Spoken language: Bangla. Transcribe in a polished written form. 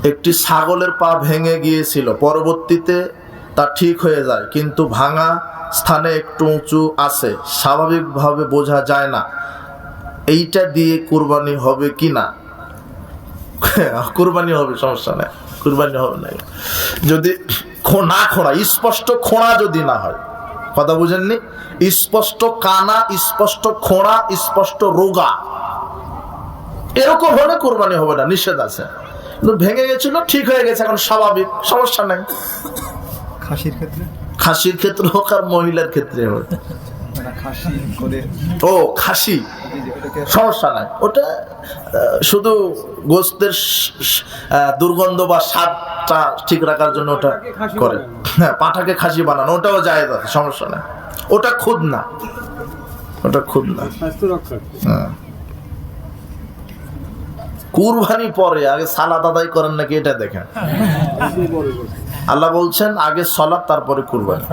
একটি ছাগলের পা ভেঙে গিয়েছিল, পরবর্তীতে তা ঠিক হয়ে যায়, কিন্তু ভাঙা স্থানে একটু উঁচু আছে, স্বাভাবিকভাবে বোঝা যায় না। এইটা দিয়ে কুরবানি হবে কি না? কুরবানি হবে, সমস্যা নেই, কুরবানি হবে না। যদি না খোঁড়া, স্পষ্ট খোঁড়া যদি না হয়, কথা বুঝেননি? স্পষ্ট কানা, স্পষ্ট খোঁড়া, স্পষ্ট রোগা, এরকম হলে কোরবানি হবে না, নিষেধ আছে। কিন্তু ভেঙে গেছিল, ঠিক হয়ে গেছে, এখন স্বাভাবিক, সমস্যা নেই। খাসির ক্ষেত্রে, খাসির ক্ষেত্রে হোক আর মহিলার ক্ষেত্রে হোক, ও খাসি সমস্যা নাই। ওটা শুধু গোস্তের দুর্গন্ধ বা স্বাদটা ঠিক রাখার জন্য ওটা করে। হ্যাঁ, পাঠাকে খাসি বানানো, ওটাও যায়, সমস্যা নাই। ওটা খুদ না, ওটা খুদ না। হ্যাঁ, কুরবানি পরে, আগে সালাত আদায় করেন নাকি এটা দেখেন। আল্লাহ বলছেন আগে সালাত, তারপরে কুরবানি।